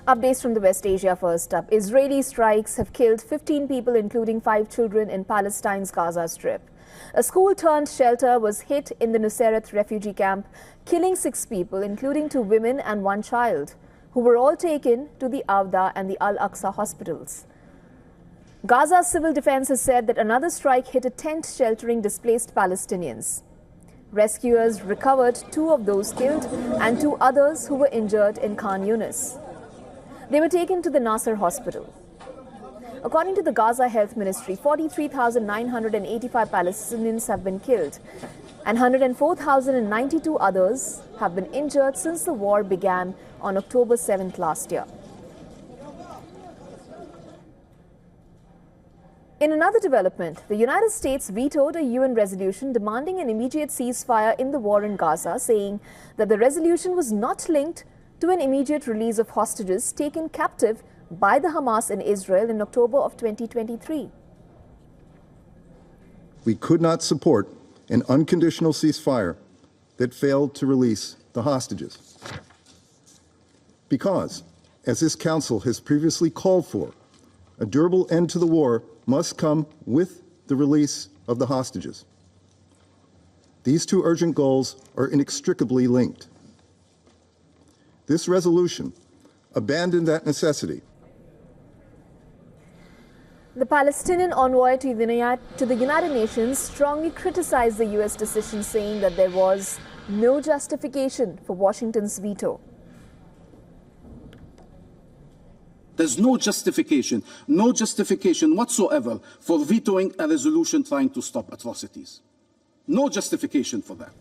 Updates from the West Asia first up. Israeli strikes have killed 15 people, including 5 children, in Palestine's Gaza Strip. A school-turned-shelter was hit in the Nuseirat refugee camp, killing 6 people, including 2 women and 1 child, who were all taken to the Awda and the Al-Aqsa hospitals. Gaza's civil defense has said that another strike hit a tent sheltering displaced Palestinians. Rescuers recovered 2 of those killed and 2 others who were injured in Khan Yunis. They were taken to the Nasser hospital. According to the Gaza Health Ministry, 43,985 Palestinians have been killed and 104,092 others have been injured since the war began on October 7th last year. In another development, the United States vetoed a UN resolution demanding an immediate ceasefire in the war in Gaza, saying that the resolution was not linked to an immediate release of hostages taken captive by the Hamas in Israel in October of 2023. We could not support an unconditional ceasefire that failed to release the hostages. Because, as this Council has previously called for, a durable end to the war must come with the release of the hostages. These 2 urgent goals are inextricably linked. This resolution abandoned that necessity. The Palestinian envoy to the United Nations strongly criticized the U.S. decision, saying that there was no justification for Washington's veto. There's no justification whatsoever for vetoing a resolution trying to stop atrocities. No justification for that.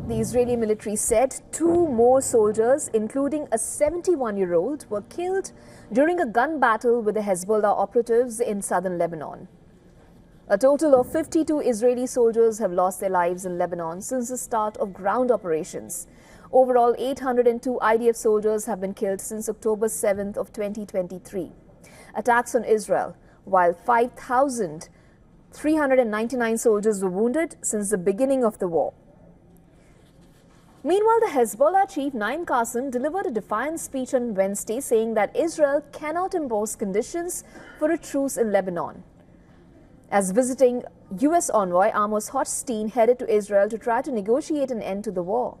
The Israeli military said 2 more soldiers, including a 71-year-old, were killed during a gun battle with the Hezbollah operatives in southern Lebanon. A total of 52 Israeli soldiers have lost their lives in Lebanon since the start of ground operations. Overall, 802 IDF soldiers have been killed since October 7th of 2023. Attacks on Israel, while 5,399 soldiers were wounded since the beginning of the war. Meanwhile, the Hezbollah chief Naim Qassem delivered a defiant speech on Wednesday, saying that Israel cannot impose conditions for a truce in Lebanon, as visiting U.S. envoy Amos Hochstein headed to Israel to try to negotiate an end to the war.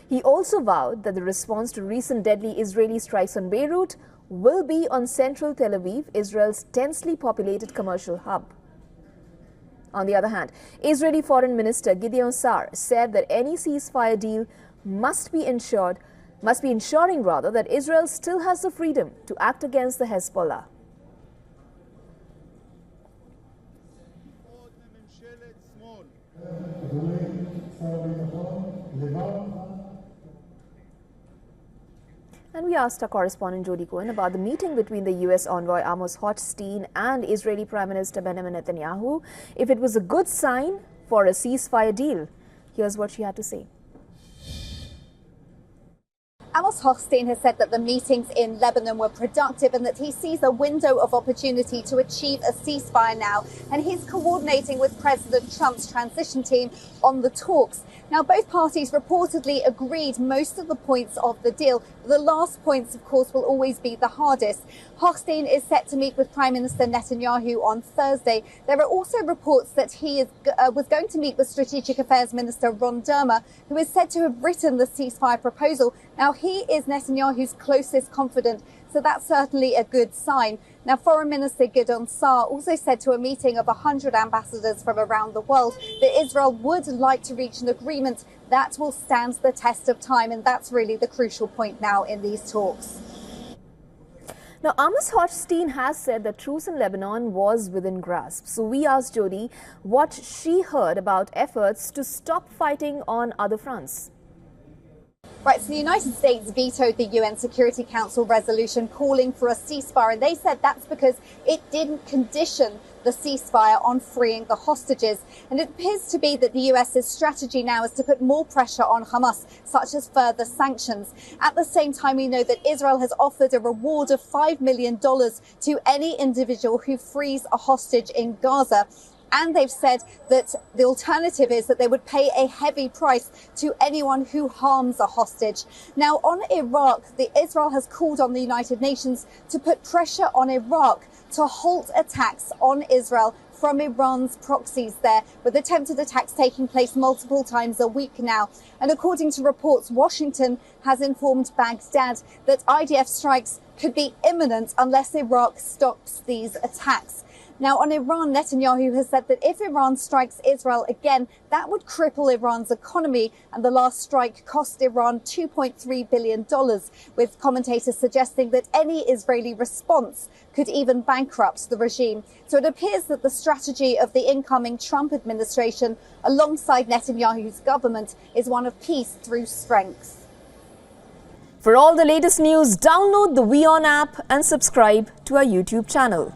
He also vowed that the response to recent deadly Israeli strikes on Beirut will be on central Tel Aviv, Israel's densely populated commercial hub. On the other hand, Israeli Foreign Minister Gideon Sa'ar said that any ceasefire deal must be ensuring that Israel still has the freedom to act against the Hezbollah. And we asked our correspondent Jody Cohen about the meeting between the U.S. envoy Amos Hochstein and Israeli Prime Minister Benjamin Netanyahu, if it was a good sign for a ceasefire deal. Here's what she had to say. Amos Hochstein has said that the meetings in Lebanon were productive and that he sees a window of opportunity to achieve a ceasefire now. And he's coordinating with President Trump's transition team on the talks. Now, both parties reportedly agreed most of the points of the deal. The last points, of course, will always be the hardest. Hochstein is set to meet with Prime Minister Netanyahu on Thursday. There are also reports that he was going to meet with Strategic Affairs Minister Ron Dermer, who is said to have written the ceasefire proposal. Now, he is Netanyahu's closest confidant, so that's certainly a good sign. Now, Foreign Minister Gideon Sa'ar also said to a meeting of 100 ambassadors from around the world that Israel would like to reach an agreement that will stand the test of time, and that's really the crucial point now in these talks. Now, Amos Hochstein has said that truce in Lebanon was within grasp. So we asked Jody what she heard about efforts to stop fighting on other fronts. Right, so the United States vetoed the UN Security Council resolution calling for a ceasefire, and they said that's because it didn't condition the ceasefire on freeing the hostages. And it appears to be that the US's strategy now is to put more pressure on Hamas, such as further sanctions. At the same time, we know that Israel has offered a reward of $5 million to any individual who frees a hostage in Gaza. And they've said that the alternative is that they would pay a heavy price to anyone who harms a hostage. Now, on Iraq, Israel has called on the United Nations to put pressure on Iraq to halt attacks on Israel from Iran's proxies there, with attempted attacks taking place multiple times a week now. And according to reports, Washington has informed Baghdad that IDF strikes could be imminent unless Iraq stops these attacks. Now, on Iran, Netanyahu has said that if Iran strikes Israel again, that would cripple Iran's economy. And the last strike cost Iran $2.3 billion, with commentators suggesting that any Israeli response could even bankrupt the regime. So it appears that the strategy of the incoming Trump administration, alongside Netanyahu's government, is one of peace through strength. For all the latest news, download the WION app and subscribe to our YouTube channel.